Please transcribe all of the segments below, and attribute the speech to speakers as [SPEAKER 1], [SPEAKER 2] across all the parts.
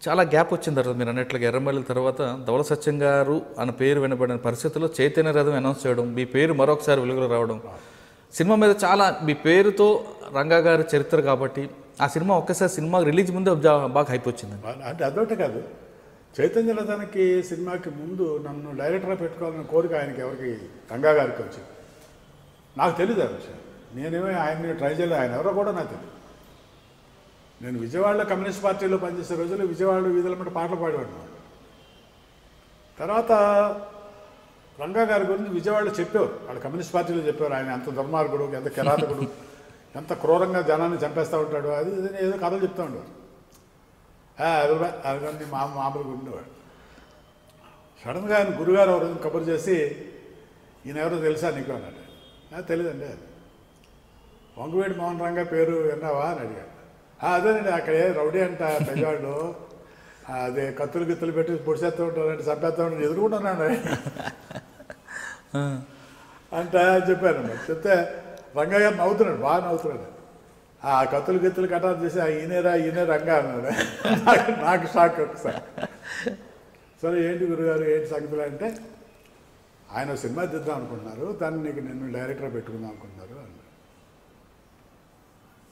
[SPEAKER 1] చాలా గ్యాప్ వచ్చిన తర్వాత మీరు అన్నట్లుగా ఎర్రమల్లి తర్వాత ధవళ సత్యం గారు అన్న పేరు వినబడిన పరిస్థితుల్లో చైతన్య రథం అనౌన్స్ చేయడం, మీ పేరు మరొకసారి వెలుగులో రావడం, సినిమా మీద చాలా మీ పేరుతో రంగా గారి చరిత్ర కాబట్టి ఆ సినిమా ఒక్కసారి సినిమా రిలీజ్ ముందే బాగా హైప్ వచ్చింది.
[SPEAKER 2] అంటే అదొకటి కాదు, చైతన్య రథానికి సినిమాకి ముందు నన్ను డైరెక్టర్గా పెట్టుకోవాలన్న కోరిక ఆయనకి ఎవరికి రంగా గారికి వచ్చింది. నాకు తెలియదు ఆ విషయం. నేనేమో ఆయన్ని ట్రై చేయలేదు, ఆయన ఎవరో కూడా నాకు తెలియదు. నేను విజయవాడలో కమ్యూనిస్ట్ పార్టీలో పనిచేసే రోజుల్లో విజయవాడలో వీధుల మీద పాటలు పాడేవాడిని. తర్వాత రంగా గారి గురించి విజయవాడలో చెప్పేవారు, వాళ్ళు కమ్యూనిస్ట్ పార్టీలో చెప్పేవారు, ఆయన ఎంత దుర్మార్గుడు, ఎంత కిరాతకుడు, ఎంత క్రూరంగా జనాన్ని చంపేస్తూ ఉంటాడు, అది ఏదో కథలు చెప్తూ ఉండేవాడు. అది మామూలుగా ఉండేవాడు. సడన్గా ఆయన గురుగారు ఎవరు కబురు చేసి, ఈయన ఎవరో తెలుసా నీకు అన్నాడు. నాకు తెలియదండి, అది వంగవేడి మోహన్ రంగా పేరు విన్నావా అని అడిగాడు. అదేనండి, అక్కడే రౌడీ అంట పెద్దవాళ్ళు, అదే కత్తులు గిత్తులు పెట్టి పొడిచేస్తూ ఉంటారంటే చంపేస్తూ ఉంటారు, ఎదుర్కొంటున్నాను అంట చెప్పాను. చెప్తే రంగా గారు నవ్వుతున్నాడు, బాగా నవ్వుతున్నాడు. ఆ కత్తులు గిత్తులు కటారు చేసి ఈయనే రంగా అన్నాడు. నాకు షాక్ ఒకసారి. సరే ఏంటి గురుగారు ఏంటి సంగతులు అంటే, ఆయన సినిమా తీద్దాం అనుకుంటున్నారు, దాన్ని నీకు నిన్ను డైరెక్టర్ పెట్టుకుందాం అనుకుంటున్నారు అన్నాడు.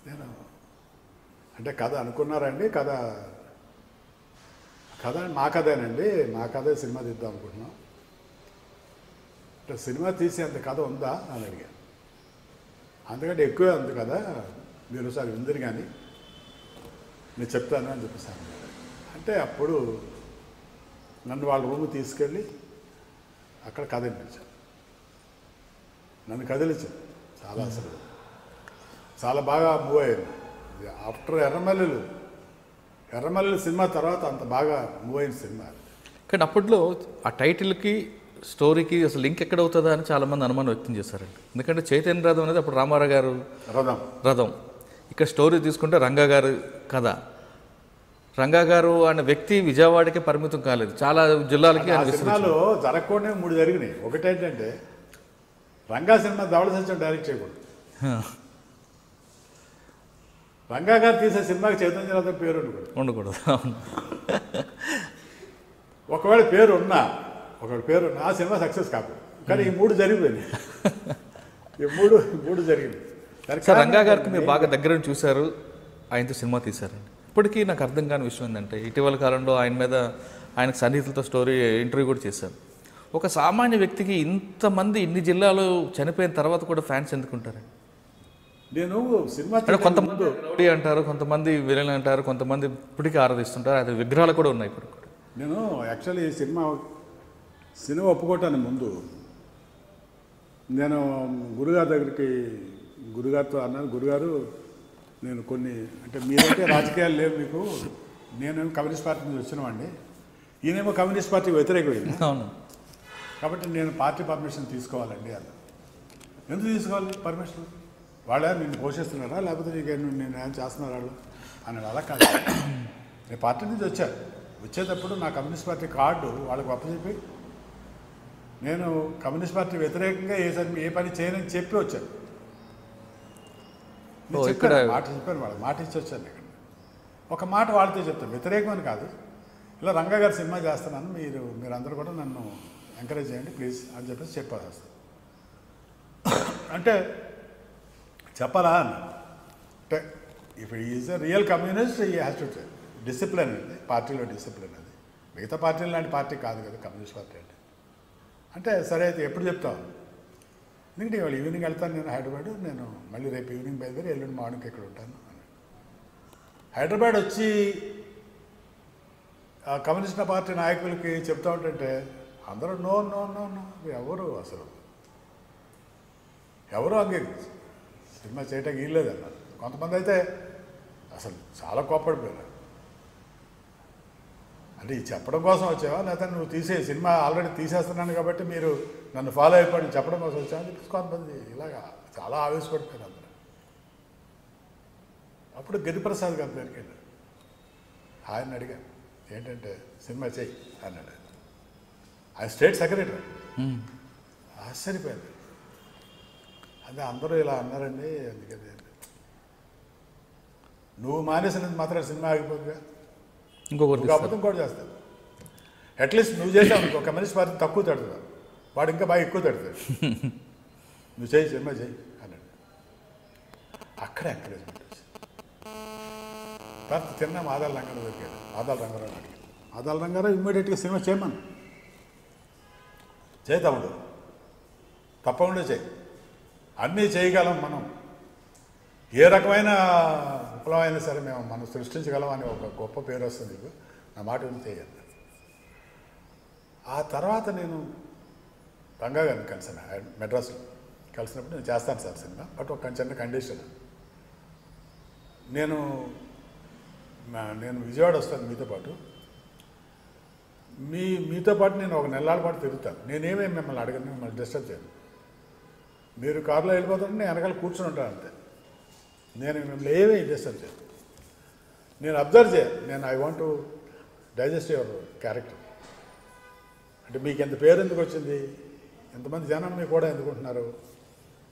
[SPEAKER 2] నేను అంటే కథ అనుకున్నారండి, కథ మా కథేనండి, మా కథే సినిమా తీద్దాం అనుకుంటున్నాం, అంటే సినిమా తీసేంత కథ ఉందా అని అడిగాను. అందుకంటే ఎక్కువే ఉంది కదా, మీరు ఒకసారి విందురు కానీ నేను చెప్తాను అని చెప్పేసాను. అంటే అప్పుడు నన్ను వాళ్ళ రూమ్ తీసుకెళ్ళి అక్కడ కథ వినిపించాను, నన్ను కదిలించాను. చాలా అసలు చాలా బాగా మూవ్ అయింది. ఆఫ్టర్ ఎర్రమల్లి సినిమా తర్వాత అంత బాగా మూవ్ అయిన సినిమా.
[SPEAKER 1] కానీ అప్పట్లో ఆ టైటిల్కి స్టోరీకి అసలు లింక్ ఎక్కడ అవుతుందా అని చాలామంది అనుమానం వ్యక్తం చేశారండి. ఎందుకంటే చైతన్య రథం అనేది అప్పుడు రామారావు గారు రథం, ఇక్కడ స్టోరీ తీసుకుంటే రంగా గారు కథ. రంగా గారు అనే వ్యక్తి విజయవాడకే పరిమితం కాలేదు, చాలా జిల్లాలకి.
[SPEAKER 2] సినిమాలో జరగకుండా 3 జరిగినాయి. ఒకటేంటంటే రంగా సినిమా ధవళ సత్యం డైరెక్ట్ చేయకూడదు. రంగా గారు తీసే సినిమాకి చైతన్య రథం పేరు ఉండకూడదు. ఒకవేళ పేరు ఉన్నా ఆ సినిమా సక్సెస్ కాకూడదు. కానీ ఈ 3 జరిగిపోయింది. ఈ మూడు జరిగింది.
[SPEAKER 1] సార్ రంగా గారికి మీరు బాగా దగ్గర చూశారు, ఆయనతో సినిమా తీశారండి. ఇప్పటికీ నాకు అర్థం కాని విషయం ఏంటంటే, ఇటీవల కాలంలో ఆయనకు సన్నిహితులతో స్టోరీ ఇంటర్వ్యూ కూడా చేశాను. ఒక సామాన్య వ్యక్తికి ఇంతమంది ఇన్ని జిల్లాలు చనిపోయిన తర్వాత కూడా ఫ్యాన్స్ ఎందుకుంటారండి?
[SPEAKER 2] నేను సినిమా
[SPEAKER 1] కొంతమంది రౌడీ అంటారు, కొంతమంది విలన్ అంటారు, కొంతమంది ఇప్పటికీ ఆరాధిస్తుంటారు, అది విగ్రహాలు కూడా ఉన్నాయి ఇప్పుడు కూడా.
[SPEAKER 2] నేను యాక్చువల్లీ సినిమా ఒప్పుకోవటానికి ముందు నేను గురుగారితో అన్నాను, గురుగారు నేను కొన్ని అంటే మీరైతే రాజకీయాలు లేవు మీకు, నేనేమో కమ్యూనిస్ట్ పార్టీ నుంచి వచ్చినామండి, ఈయనేమో కమ్యూనిస్ట్ పార్టీ వ్యతిరేకమైంది,
[SPEAKER 1] అవును,
[SPEAKER 2] కాబట్టి నేను పార్టీ పర్మిషన్ తీసుకోవాలండి అన్న. ఎందుకు తీసుకోవాలి పర్మిషన్? వాళ్ళే నిన్ను పోషిస్తున్నారా, లేకపోతే నేను ఏం చేస్తున్నారు వాళ్ళు అన్నాడు. అలా కాదు, నేను పార్టీ నుంచి వచ్చేటప్పుడు నా కమ్యూనిస్ట్ పార్టీ కార్డు వాళ్ళకి అప్పచెప్పి నేను కమ్యూనిస్ట్ పార్టీ వ్యతిరేకంగా ఏ పని చేయనని చెప్పి వచ్చాను. మాట చెప్పాను, వాళ్ళకి మాట ఇచ్చి వచ్చాను. ఇక్కడ ఒక మాట వాళ్ళతో చెప్తాను, వ్యతిరేకం అని కాదు, ఇలా రంగా గారి సినిమా చేస్తున్నాను, మీరందరూ కూడా నన్ను ఎంకరేజ్ చేయండి ప్లీజ్ అని చెప్పేసి చెప్పాలి. అంటే చెప్పరా అన్న, అంటే if is a real communist ఈ హ్యాస్ టు డిసిప్లిన్ అండి, పార్టీలో డిసిప్లిన్ అది. మిగతా పార్టీలు లాంటి పార్టీ కాదు కదా కమ్యూనిస్ట్ పార్టీ అంటే సరే అయితే ఎప్పుడు చెప్తాను, ఎందుకంటే ఇవాళ ఈవినింగ్ వెళ్తాను నేను హైదరాబాద్, నేను మళ్ళీ రేపు ఈవినింగ్ బయలుదేరి ఎల్లుండి మార్నింగ్ ఇక్కడ ఉంటాను. హైదరాబాద్ వచ్చి కమ్యూనిస్ట్ పార్టీ నాయకులకి చెప్తా ఉంటుంటే అందరూ నో నో నో నో ఎవరు అంగీకరించారు, సినిమా చేయటానికి వీల్లేదు అన్నారు. కొంతమంది అయితే అసలు చాలా కోప్పడిపోయారు. అంటే ఇది చెప్పడం కోసం వచ్చావా, లేకపోతే నువ్వు సినిమా ఆల్రెడీ తీసేస్తున్నాను కాబట్టి మీరు నన్ను ఫాలో అయిపోయి చెప్పడం కోసం వచ్చావా అని చెప్పేసి కొంతమంది ఇలాగా చాలా ఆవేశపడిపోయారు అందరూ. అప్పుడు గిరిప్రసాద్ గారి దగ్గరికి వెళ్ళాడు, ఆయన అడిగాను ఏంటంటే సినిమా చెయ్యి అన్నాడు. ఆయన స్టేట్ సెక్రటరీ. ఆశ్చర్యపోయింది, అదే అందరూ ఇలా అన్నారండి, అందుకని నువ్వు మానేసినందుకు మాత్రం సినిమా ఆగిపోతుందిగా,
[SPEAKER 1] ఇంకొకటి
[SPEAKER 2] అబద్ధం కూడా చేస్తాడు. అట్లీస్ట్ నువ్వు చేసావు అనుకో, కమ్యూనిస్ట్ పార్టీ తక్కువ తడుతుంది, వాడు ఇంకా బాగా ఎక్కువ తడుతాడు. నువ్వు చేయి, సినిమా చేయి అన్నాడు. అక్కడ ఎంకరేజ్మెంట్ వచ్చింది. తర్వాత తిన్నాం ఆదాల రంగారావు దొరికాడు. ఆదాల రంగారావు అడిగాడు. ఆదాల రంగారావు ఇమ్మీడియట్గా సినిమా చేయమను, చేయి తమ్ముడు, తప్పకుండా చేయి, అన్నీ చేయగలం మనం, ఏ రకమైన విప్లవం అయినా సరే మనం సృష్టించగలం అని ఒక గొప్ప పేరు వస్తుంది నీకు, నా మాట విని చేయాలి. ఆ తర్వాత నేను రంగా గారిని కలిసాను మెడ్రాస్లో. కలిసినప్పుడు నేను చేస్తాను సార్ సినిమా, బట్ ఒక చిన్న కండిషన్, నేను విజయవాడ వస్తాను మీతో పాటు, మీతో పాటు నేను ఒక నెలల పాటు తిరుగుతాను, నేనేమేమి మిమ్మల్ని అడగను, మిమ్మల్ని డిస్టర్బ్ చేయను, మీరు కారులో వెళ్ళిపోతాను, నేను వెనకాల కూర్చుని ఉంటాను అంతే, నేను మిమ్మల్ని ఏమీ డిస్టర్బ్ చేయను, నేను అబ్జర్వ్ చేయను, నేను I want to digest your character, అంటే మీకు ఎంత పేరు ఎందుకు వచ్చింది, ఎంతమంది జనం మీకు కూడా ఎందుకుంటున్నారు,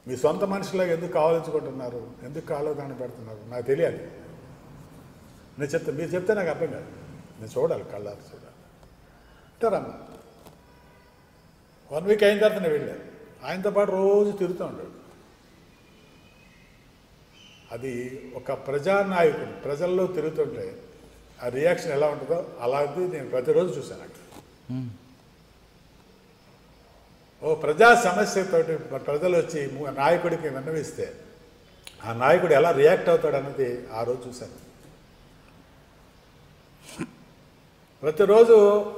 [SPEAKER 2] మీ సొంత మనుషులాగా ఎందుకు కావాలించుకుంటున్నారు, ఎందుకు కాలో దాన్ని పెడుతున్నారు, నాకు తెలియాలి, నేను చెప్తాను, మీరు చెప్తే నాకు అర్థం కాదు, నేను చూడాలి, కళ్ళారు చూడాలి అంటే రమ్మ. 1 వీక్ అయిన తర్వాత నేను వెళ్ళాను, ఆయనతో పాటు రోజు తిరుగుతూ ఉంటాడు. అది ఒక ప్రజానాయకుడు ప్రజల్లో తిరుగుతుంటే ఆ రియాక్షన్ ఎలా ఉంటుందో అలాంటిది నేను ప్రతిరోజు చూశాను అక్కడ. ఓ ప్రజా సమస్యతోటి ప్రజలు వచ్చి నాయకుడికి విన్నవిస్తే ఆ నాయకుడు ఎలా రియాక్ట్ అవుతాడు అన్నది ఆ రోజు చూశాను. ప్రతిరోజు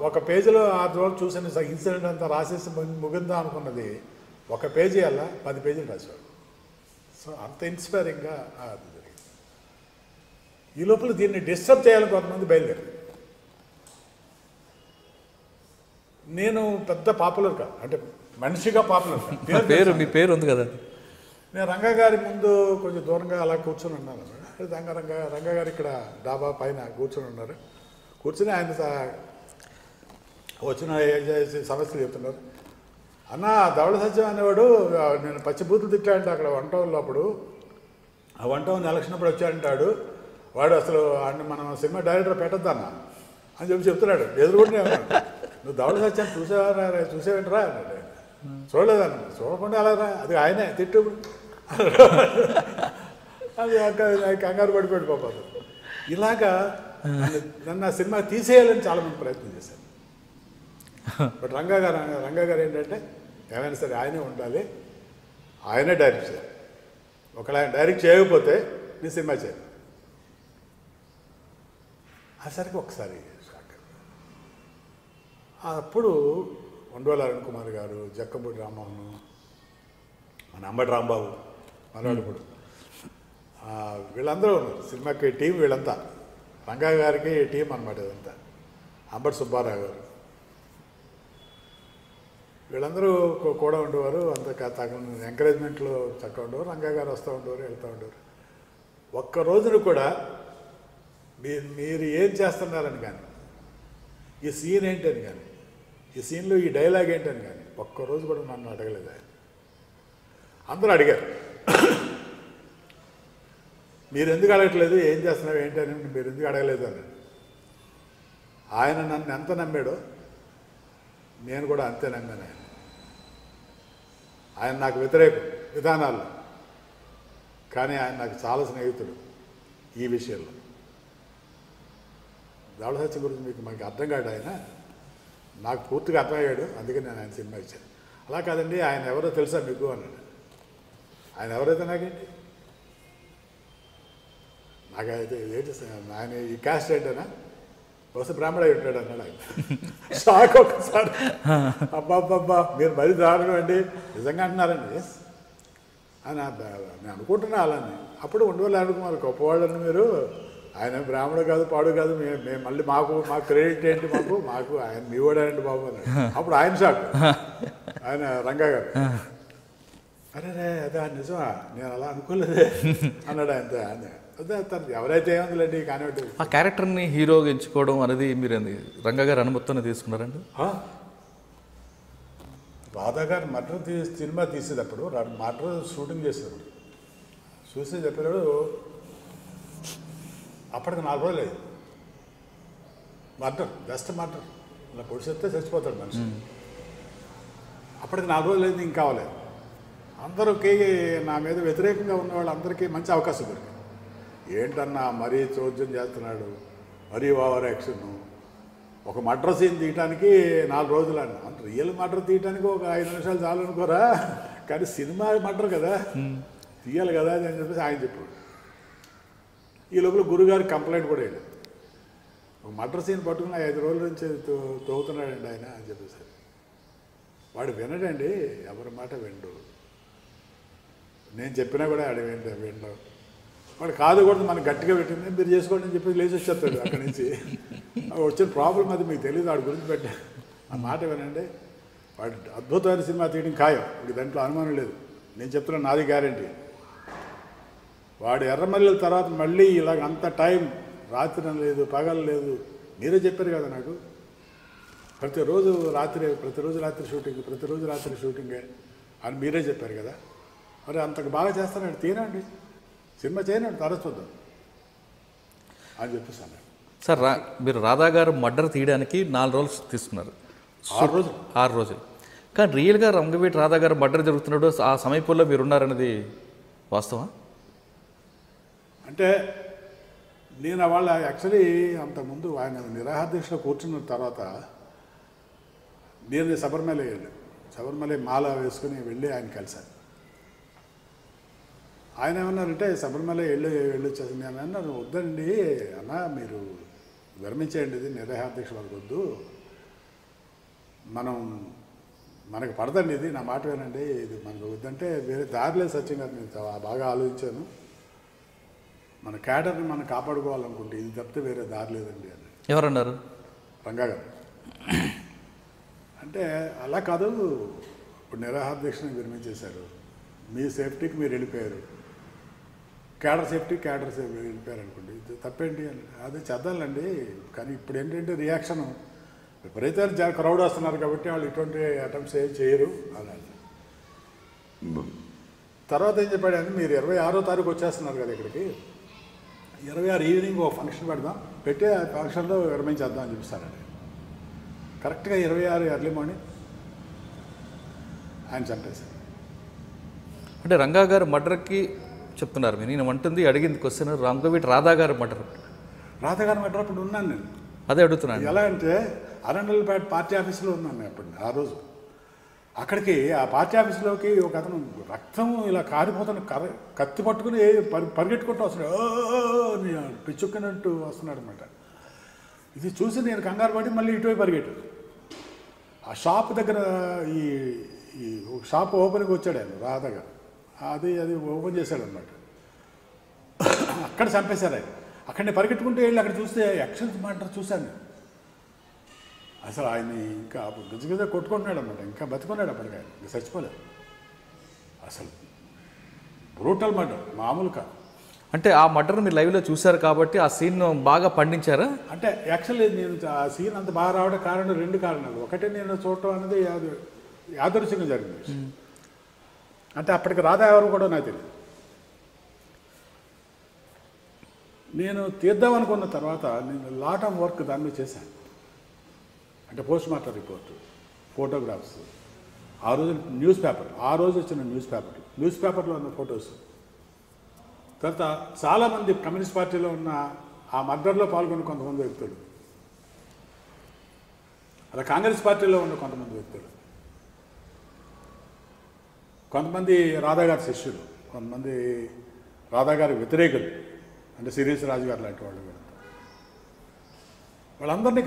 [SPEAKER 2] ఒక పేజీలో ఆ రోజు చూసిన ఇన్సిడెంట్ అంతా రాసేసి ముగిందా అనుకున్నది ఒక పేజీ అలా 10 పేజీలు రాసేవాడు. సో అంత ఇన్స్పైరింగ్గా అది జరిగింది. ఈ లోపల దీన్ని డిస్టర్బ్ చేయాలని కొంతమంది బయలుదేరారు. నేను పెద్ద పాపులర్ కాదు, అంటే మనిషిగా పాపులర్ కాదు,
[SPEAKER 1] మీ పేరు ఉంది కదా.
[SPEAKER 2] నేను రంగా గారి ముందు కొంచెం దూరంగా అలా కూర్చొని ఉన్నాను. రంగా గారు ఇక్కడ డాబా పైన కూర్చొని ఉన్నారు. కూర్చొని ఆయన వచ్చిన సమస్యలు చెప్తున్నారు. అన్న ధవళ సత్యం అనేవాడు నేను పచ్చిబూతులు తిట్టాడంటే అక్కడ 1 టౌన్లో, అప్పుడు ఆ 1 టౌన్ ఎలక్షన్ అప్పుడు వచ్చాడంటాడు వాడు, అసలు మనం సినిమా డైరెక్టర్ పెట్టద్దన్న అని చెప్తున్నాడు. ఎదురుకుంటే నువ్వు ధవళ సత్యాన్ని చూసేవేంటరా అన్నాడు. చూడలేదన్న. చూడకుండా అలారా, అది ఆయనే తిట్టు, అది కంగారు పడిపోయాడు పాప. ఇలాగా నన్ను ఆ సినిమా తీసేయాలని చాలామంది ప్రయత్నం చేశారు. బట్ రంగా గారు ఏంటంటే ఏమైనా సరే ఆయనే ఉండాలి, ఆయనే డైరెక్ట్ చేయాలి, ఒకవేళ ఆయన డైరెక్ట్ చేయకపోతే నీ సినిమా చేయాలి. అసరికి ఒకసారి షాక్. అప్పుడు ఉండవల్లి అరుణ్ కుమార్ గారు, జక్కంపూడి రామ్మోహన్, మన అంబటి రాంబాబు మనవాడు, వీళ్ళందరూ ఉన్నారు సినిమాకి టీం. వీళ్ళంతా రంగా గారికి టీం అనమాట ఇదంతా. అంబటి సుబ్బారావు గారు, వీళ్ళందరూ కూడా ఉండేవారు. అంత ఎంకరేజ్మెంట్లో చక్కగా ఉండేవారు. రంగా గారు వస్తూ ఉండేవారు, వెళ్తూ ఉండేవారు. ఒక్క రోజును కూడా మీరు ఏం చేస్తున్నారని కానీ, ఈ సీన్ ఏంటని కానీ, ఈ సీన్లో ఈ డైలాగ్ ఏంటని కానీ ఒక్కరోజు కూడా నన్ను అడగలేదు ఆయన. అందరూ అడిగారు, మీరు ఎందుకు అడగట్లేదు, ఏం చేస్తున్నావు ఏంటి అని మీరు ఎందుకు అడగలేదు అని. ఆయన నన్ను ఎంత నమ్మాడో నేను కూడా అంతే నమ్మాను. ఆయన నాకు వ్యతిరేకం విధానాలు, కానీ ఆయన నాకు చాలా స్నేహితుడు ఈ విషయంలో. ధవళ సత్యం గురించి మనకి అర్థం కాదు, ఆయన నాకు పూర్తిగా అర్థమయ్యాడు, అందుకే నేను ఆయన సినిమా ఇచ్చాను. అలా కాదండి ఆయన ఎవరో తెలుసా మీకు అన్నాడు. ఆయన ఎవరైతే నాకేంటి, నాకైతే ఏంటి ఆయన ఈ క్యాస్ట్ ఏంటనా, బహుశా బ్రాహ్మణ ఉంటాడు అన్నాడు ఆయన. షాక్ ఒకసారి. అబ్బాబ్బా మీరు మరీ దారుణం అండి, నిజంగా అంటున్నారండి. ఎస్ అని నేను అనుకుంటున్నా అలానే. అప్పుడు ఉండవల్లి అరుణ్ కుమార్ గొప్పవాళ్ళని మీరు, ఆయన బ్రాహ్మణ కాదు పాడు కాదు, మేము మళ్ళీ మాకు క్రెడిట్ ఏంటి, మాకు ఆయన మీ వాడండి బాబు అన్నాడు. అప్పుడు ఆయన షాక్, ఆయన రంగా గారు. అరే అదే నిజమా, నేను అలా అనుకోలేదే అన్నాడు ఆయన. అదే తను ఎవరైతే ఏముందిలేండి కానీ.
[SPEAKER 1] ఆ క్యారెక్టర్ని హీరోగా ఎంచుకోవడం అనేది మీరు రంగా గారు అనుమతితోనే తీసుకున్నారండి?
[SPEAKER 2] రాధా గారు మటర్ సినిమా తీసేటప్పుడు మటర్ షూటింగ్ చేసేవాడు. చూసి చెప్పాడు, అప్పటికి 4 రోజులు అయ్యింది. Murder, just murder. ఇలా పొడిచేస్తే చచ్చిపోతాడు మనిషి. అప్పటికి 4 రోజులు అయింది, ఇంకా కావలేదు. అందరికీ నా మీద వ్యతిరేకంగా ఉన్న వాళ్ళందరికీ మంచి అవకాశం దొరికింది. ఏంటన్నా మరీ చోద్యం చేస్తున్నాడు, మరీ ఓవర్ యాక్షన్, ఒక మర్డర్ సీన్ తీయటానికి 4 రోజులు అన్న. అంటే రియల్ మర్డర్ తీయటానికి ఒక 5 నిమిషాలు చాలు అనుకోరా, కానీ సినిమా మర్డర్ కదా, తీయాలి కదా అని చెప్పేసి ఆయన చెప్పాడు. ఈ లోపల గురుగారు కంప్లైంట్ కూడా వెళ్ళాడు, ఒక మర్డర్ సీన్ పట్టుకుని 5 రోజుల నుంచి తోగుతున్నాడండి ఆయన అని చెప్పేసి. వాడు వినడండి, ఎవరి మాట వినడు. నేను చెప్పినా కూడా ఆడ వినడు. వాడు కాదు కూడా మనకు గట్టిగా పెట్టింది, మీరు చేసుకోండి అని చెప్పి లేచి వచ్చేస్తాడు అక్కడి నుంచి. వచ్చిన ప్రాబ్లం అది మీకు తెలియదు, వాడి గురించి పెట్టా. ఆ మాట వినండి, వాడు అద్భుతమైన సినిమా తీయడం ఖాయం, ఇప్పుడు దాంట్లో అనుమానం లేదు. నేను చెప్తున్నా, నాది గ్యారంటీ. వాడు ఎర్రమల్లెల తర్వాత మళ్ళీ ఇలాగ అంత టైం, రాత్రి లేదు పగలు లేదు. మీరే చెప్పారు కదా నాకు, ప్రతిరోజు రాత్రి షూటింగే అని మీరే చెప్పారు కదా. మరి అంతకు బాగా చేస్తానండి, తీనండి సినిమా చేయనండి, తరచుద్దాం అని చెప్పేసాను.
[SPEAKER 1] సార్ మీరు రాధా గారు మర్డర్ తీయడానికి 4 రోజులు తీసుకున్నారు, 6 రోజులు. కానీ రియల్గా రంగవీటి రాధా గారు మర్డర్ జరుగుతున్నాడు, ఆ సమయంలో మీరు ఉన్నారనేది వాస్తవం?
[SPEAKER 2] అంటే నేను వాళ్ళ యాక్చువల్లీ అంతకుముందు ఆయన నిరాహారదీక్షలో కూర్చున్న తర్వాత నేను శబరిమల మాల వేసుకుని వెళ్ళి ఆయన కలిశాను. ఆయన ఏమన్నారంటే, శబరిమల వెళ్ళొచ్చేసి నేను అన్నాను, వద్దండి అన్న, మీరు విరమించేయండి, ఇది నిరాహారదీక్ష వాళ్ళకి వద్దు, మనకు పడదండి ఇది, నా మాట వినండి, ఇది మనకు వద్దంటే వేరే దారి లేదు సత్యం గారు. నేను బాగా ఆలోచించాను, మన క్యాడర్ని మనం కాపాడుకోవాలనుకుంటే ఇది తప్పితే వేరే దారి లేదండి అని.
[SPEAKER 1] ఎవరన్నారు?
[SPEAKER 2] రంగా గారు. అంటే అలా కాదు, ఇప్పుడు నిరాహారదీక్షని విరమించేశారు, మీ సేఫ్టీకి మీరు వెళ్ళిపోయారు, క్యాడర్ వెళ్ళిపోయారు అనుకోండి, ఇది తప్పేంటి అని. అదే చేద్దాంలేండి, కానీ ఇప్పుడు ఏంటంటే రియాక్షన్ విపరీతమైన క్రౌడ్ వస్తున్నారు కాబట్టి వాళ్ళు ఇటువంటి అటెంప్ట్స్ ఏం చేయరు అలా. తర్వాత ఏం చెప్పాడు అంటే, మీరు 26వ తారీఖు వచ్చేస్తున్నారు కదా ఇక్కడికి, 26 ఈవినింగ్ ఒక ఫంక్షన్ పెడదాం, పెట్టి ఆ ఫంక్షన్లో విరమించేద్దాం అని చూపిస్తారండి. కరెక్ట్గా 26 ఎర్లీ మార్నింగ్ ఆయన చంపేశారు.
[SPEAKER 1] అంటే రంగా గారు మర్డర్కి చెప్తున్నారు మీరు, నేను అంటుంది అడిగింది క్వశ్చన్ రంగవీటి రాధా గారు మర్డర్.
[SPEAKER 2] రాధా గారు మర్డర్ అప్పుడు ఉన్నాను నేను,
[SPEAKER 1] అదే అడుగుతున్నాను.
[SPEAKER 2] ఎలా అంటే అరండల్పేట పార్టీ ఆఫీసులో ఉన్నాను నేను అప్పుడు. ఆ రోజు అక్కడికి ఆ పార్టీ ఆఫీసులోకి ఒక అతను రక్తం ఇలా కారిపోతున్న కత్తి పట్టుకుని పరిగెట్టుకుంటూ వస్తున్నాడు, పిచ్చుక్కున్నట్టు వస్తున్నాడు అనమాట. ఇది చూసి నేను కంగారు పడి మళ్ళీ ఇటువైపు పరిగెట్టాను. ఆ షాప్ దగ్గర ఈ షాప్ ఓపెన్కి వచ్చాడు ఆయన రాధా గారు, అది ఓపెన్ చేశాడు అనమాట. అక్కడ చంపేశారు ఆయన. అక్కడ నేను పరిగెట్టుకుంటూ వెళ్ళి అక్కడ చూస్తే యాక్షన్ మర్డర్ చూశాను నేను. అసలు ఆయన్ని ఇంకా గజగజ కొట్టుకుంటున్నాడు అనమాట, ఇంకా బతుకున్నాడు అప్పటికి, ఆయన ఇంకా చచ్చిపోలేదు. అసలు బ్రూటల్ మర్డర్, మామూలు కాదు.
[SPEAKER 1] అంటే ఆ మర్డర్ మీరు లైవ్లో చూశారు కాబట్టి ఆ సీన్ బాగా పండించారా?
[SPEAKER 2] అంటే యాక్చువల్లీ నేను ఆ సీన్ అంత బాగా రావడం కారణం 2 కారణాలు. ఒకటి నేను చూడటం అనేది యాదృచ్ఛికంగా జరిగింది. అంటే అప్పటికి రాధా ఎవరు కూడా నాకు తెలియదు. నేను తీద్దాం అనుకున్న తర్వాత నేను లాట్ ఆఫ్ వర్క్ దాని మీద చేశాను. అంటే పోస్ట్ మార్టం రిపోర్టు, ఫోటోగ్రాఫ్స్, ఆ రోజు వచ్చిన న్యూస్ పేపర్లో ఉన్న ఫొటోస్, తర్వాత చాలామంది కమ్యూనిస్ట్ పార్టీలో ఉన్న ఆ మర్డర్లో పాల్గొన్న కొంతమంది వ్యక్తులు, అలా కాంగ్రెస్ పార్టీలో ఉన్న కొంతమంది వ్యక్తులు, కొంతమంది రాధాగారి శిష్యులు, కొంతమంది రాధాగారి వ్యతిరేకులు, అంటే సిరీస్ రాజు గారు లాంటి వాళ్ళు కూడా, వాళ్ళందరినీ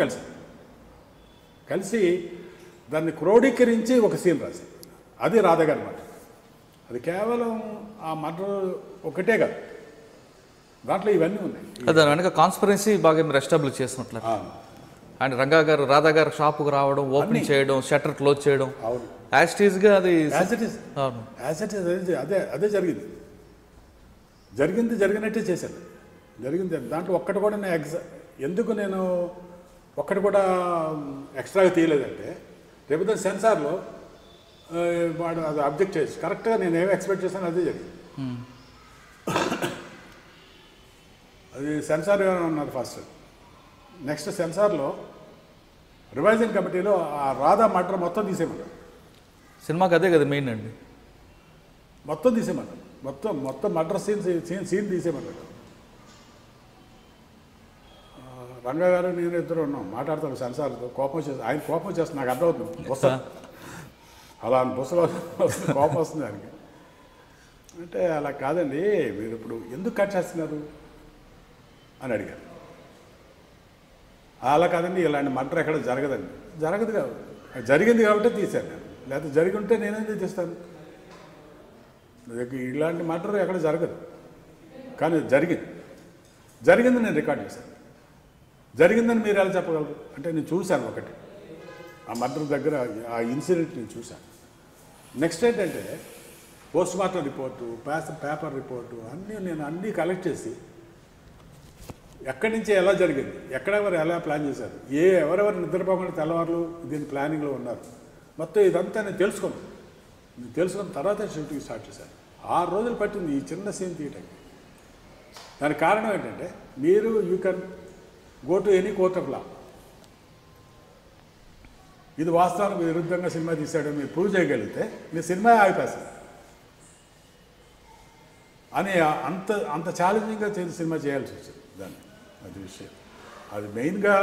[SPEAKER 2] కలిసి దాన్ని క్రోడీకరించి ఒక సీన్ రాశారు. అది రాధాగారి మాట. అది కేవలం ఆ మర్డర్ ఒకటే కాదు, దాంట్లో ఇవన్నీ ఉన్నాయి.
[SPEAKER 1] దాని వెనక కాన్స్పరెన్సీ బాగా మీరు ఎస్టాబ్లిష్ చేసినట్లు. అండ్ రంగా గారు రాధా గారు షాపుకు రావడం, ఓపెన్ చేయడం, షట్టర్ క్లోజ్ చేయడం,
[SPEAKER 2] అవును,
[SPEAKER 1] యాజ్టీస్గా అది
[SPEAKER 2] అదే జరిగినట్టే చేశాను. దాంట్లో ఒక్కటి కూడా ఎందుకు నేను ఒక్కటి కూడా ఎక్స్ట్రాగా తీయలేదంటే, రేపు సెన్సార్లో వాడు అది అబ్జెక్ట్ చేసి కరెక్ట్గా నేను ఏమి ఎక్స్పెక్ట్ చేశాను అదే జరిగింది. అది సెన్సార్ ఉన్నారు ఫస్ట్, నెక్స్ట్ సెన్సార్లో రివైజింగ్ కమిటీలో ఆ రాధా మర్డర్ మొత్తం తీసేయమన్నారు.
[SPEAKER 1] సినిమాకి అదే కదా మెయిన్ అండి.
[SPEAKER 2] మొత్తం తీసేయమన్నారు. మొత్తం మర్డర్ సీన్ తీసేయమన్నారు. రంగా గారు నేను ఇద్దరు ఉన్నాం, మాట్లాడతాను సెన్సార్తో. ఆయన కోపం వచ్చేస్తుంది, నాకు అర్థమవుతుంది. బుస్స అలా బుస్సలో కోపం వస్తుంది ఆయనకి. అంటే అలా కాదండి, మీరు ఇప్పుడు ఎందుకు కట్ చేస్తున్నారు అని అడిగారు. అలా కాదండి, ఇలాంటి మర్డర్ ఎక్కడ జరగదండి. జరగదు కాదు, జరిగింది కాబట్టి తీశాను నేను, లేకపోతే జరిగి ఉంటే నేనేందుకు తీస్తాను? ఇలాంటి మర్డర్ ఎక్కడ జరగదు, కానీ జరిగింది నేను రికార్డ్ చేశాను. జరిగిందని మీరు ఎలా చెప్పగలరు అంటే నేను చూశాను ఒకటి, ఆ మర్డర్ దగ్గర ఆ ఇన్సిడెంట్ నేను చూశాను. నెక్స్ట్ ఏంటంటే post mortem report, paper report అన్నీ కలెక్ట్ చేసి ఎక్కడి నుంచి ఎలా జరిగింది, ఎక్కడెవరు ఎలా ప్లాన్ చేశారు, ఎవరెవరు నిద్రపోకుండా తెల్లవారులు దీని ప్లానింగ్లో ఉన్నారు, మొత్తం ఇదంతా నేను తెలుసుకున్న తర్వాత షూటింగ్ స్టార్ట్ చేశాను. 6 రోజులు పట్టింది ఈ చిన్న సీన్ తీయటానికి. దానికి కారణం ఏంటంటే మీరు you can go to any court of law, ఇది వాస్తవానికి విరుద్ధంగా సినిమా తీశాడని మీరు ప్రూవ్ చేయగలిగితే మీ సినిమా ఆగిపోతుంది అని అంత ఛాలెంజింగ్గా చేసి సినిమా చేయాల్సి వచ్చింది. దాన్ని అది విషయం, అది మెయిన్గా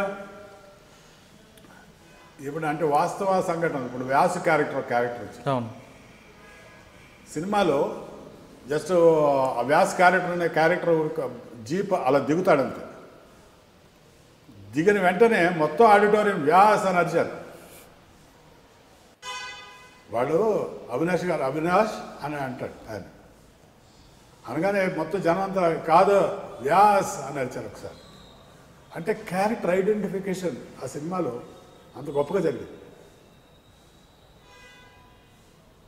[SPEAKER 2] ఇప్పుడు అంటే వాస్తవ సంఘటన. ఇప్పుడు వ్యాసు క్యారెక్టర్ వచ్చింది సినిమాలో. జస్ట్ ఆ వ్యాస్ క్యారెక్టర్ అనే క్యారెక్టర్ జీప్ అలా దిగుతాడంతే. దిగిన వెంటనే మొత్తం ఆడిటోరియం వ్యాస్ అని అరిచారు. వాడు అవినాష్ అని అంటాడు ఆయన. అనగానే మొత్తం జనం అంతా కాదు వ్యాస్ అని అరిచారు ఒకసారి. అంటే క్యారెక్టర్ ఐడెంటిఫికేషన్ ఆ సినిమాలో అంత గొప్పగా జరిగింది.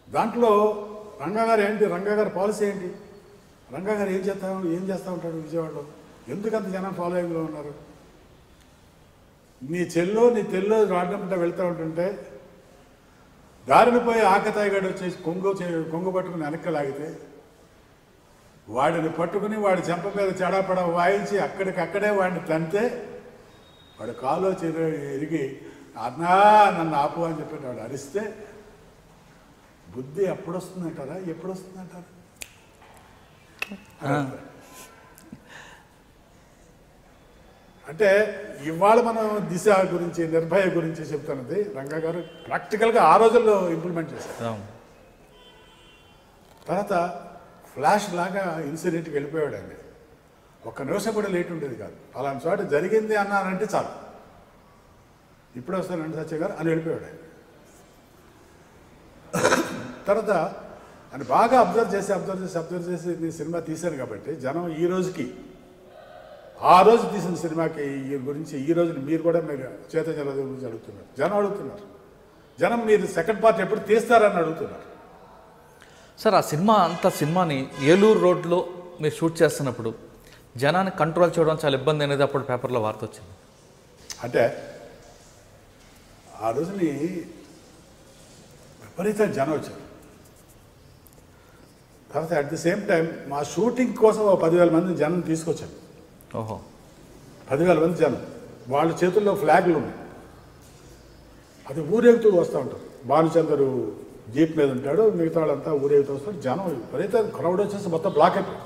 [SPEAKER 2] దాంట్లో రంగా గారి పాలసీ ఏంటి, రంగా గారు ఏం చేస్తూ ఉంటాడు విజయవాడలో, ఎందుకంత జనం ఫాలోయింగ్లో ఉన్నారు? నీ తెల్లో రాడ్డంట వెళ్తూ ఉంటుంటే దారిన పోయి ఆకతాయిగాడు వచ్చేసి కొంగు పట్టుకుని వెనక్కి లాగితే వాడిని పట్టుకుని వాడి చెంప మీద చెడాపడ వాయించి అక్కడికక్కడే వాడిని తంతే వాడు కాలో ఎరిగి అన్నా నన్ను ఆపు అని చెప్పి వాడు అరిస్తే బుద్ధి ఎప్పుడు వస్తుందంటారా, ఎప్పుడు వస్తుందంటారా? అంటే ఇవాళ మనం దిశ గురించి, నిర్భయ గురించి చెప్తున్నది రంగా గారు ప్రాక్టికల్గా ఆ రోజుల్లో ఇంప్లిమెంట్ చేశారు. తర్వాత ఫ్లాష్ లాగా ఇన్సిడెంట్కి వెళ్ళిపోయాడు అండి. ఒక్క నిమిషం కూడా లేట్ ఉండేది కాదు. అలాంటి చోట జరిగింది అన్నారంటే చాలు, ఇప్పుడు వస్తానండి సత్య గారు అని వెళ్ళిపోయాడు ఆయన. తర్వాత అని బాగా అబ్జర్వ్ చేసి నేను సినిమా తీశాను కాబట్టి జనం ఈ రోజుకి ఆ రోజు తీసిన సినిమాకి గురించి ఈ రోజు మీరు కూడా మీరు చైతన్య గురించి అడుగుతున్నారు. జనం మీరు సెకండ్ పార్ట్ ఎప్పుడు తీస్తారని అడుగుతున్నారు.
[SPEAKER 1] సార్ ఆ సినిమాని ఏలూరు రోడ్లో మీరు షూట్ చేస్తున్నప్పుడు జనాన్ని కంట్రోల్ చేయడం చాలా ఇబ్బంది అనేది అప్పుడు పేపర్లో వార్త వచ్చింది.
[SPEAKER 2] అంటే ఆ రోజుని విపరీతంగా జనం వచ్చారు. తర్వాత అట్ ది సేమ్ టైం మా షూటింగ్ కోసం 10,000 మంది జనం తీసుకొచ్చాను. 10,000 మంది జనం, వాళ్ళ చేతుల్లో ఫ్లాగ్లు ఉన్నాయి. అది ఊరేగుతూ వస్తూ ఉంటారు. భానుచందరు జీప్ మీద ఉంటాడు, మిగతా వాళ్ళంతా ఊరేగుతూ వస్తారు. జనం విపరీతంగా క్రౌడ్ వచ్చేసి మొత్తం బ్లాక్ అయిపోయింది.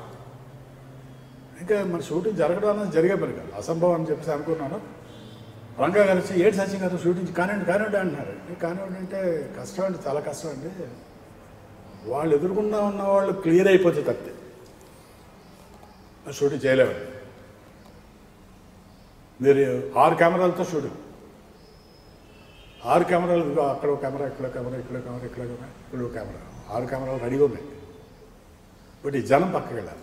[SPEAKER 2] ఇంకా మన షూటింగ్ జరగడం అనేది జరిగే పని కాదు, అసంభవం అని చెప్పేసి అనుకున్నాను. రంగా గారు వచ్చి ఏడు సచిన్ గారు షూటింగ్ కానివ్వండి అంటున్నారు. కానివ్వండి అంటే కష్టం అండి, చాలా కష్టం అండి. వాళ్ళు ఎదురుకుండా ఉన్న వాళ్ళు క్లియర్ అయిపోతే తప్పితే షూటింగ్ చేయలేమండి. మీరు 6 కెమెరాలతో షూటింగ్, 6 కెమెరాలు, అక్కడ ఒక కెమెరా, ఇక్కడ కెమెరా, ఇక్కడ కెమెరా, ఇక్కడ కెమెరా, ఇక్కడ కెమెరా, 6 కెమెరాలు రెడీగా ఉన్నాయి. బట్ ఈ జనం పక్కకి వెళ్ళాలి.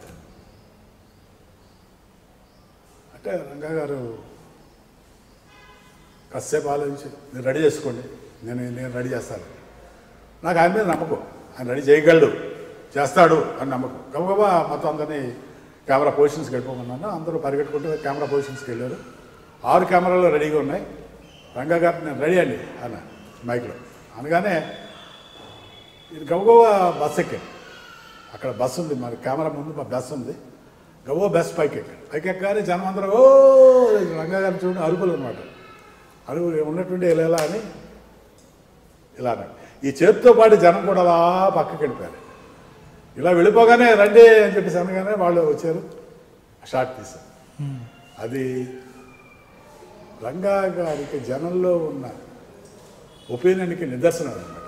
[SPEAKER 2] అంటే రంగా గారు కాసేపు ఆలోచించి మీరు రెడీ చేసుకోండి, నేను రెడీ చేస్తాను. నాకు ఆయన మీద నమ్మకం, ఆయన రెడీ చేయగలడు, చేస్తాడు అని నమ్మకం. గబగబా మొత్తం అందరినీ కెమెరా పొజిషన్స్కి వెళ్ళిపోమన్నాను. అందరూ పరిగెట్టుకుంటూ కెమెరా పొజిషన్స్కి వెళ్ళారు. 6 కెమెరాలు రెడీగా ఉన్నాయి. రంగా గారు నేను రెడీ అండి అన్న మైక్లో అనగానే ఇది గబగబా బస్సు ఎక్కాను. అక్కడ బస్సు ఉంది, మరి కెమెరా ముందు మా బస్సు ఉంది. గవో బెస్ట్ పైకి ఎక్కగానే జనం అందరూ ఓ రంగా గారిని చూడండి అరుపులు అనమాట. అరుపులు ఉన్నటువంటి ఇలా అని ఇలా ఈ చేతితో పాటు జనం కూడా అలా పక్కకి వెళ్ళిపోయారు. ఇలా వెళ్ళిపోగానే రండి అని చెప్పేసి అనగానే వాళ్ళు వచ్చారు, షాట్ తీశారు. అది రంగా గారికి జనంలో ఉన్న ఒపీనియన్కి నిదర్శనం అనమాట.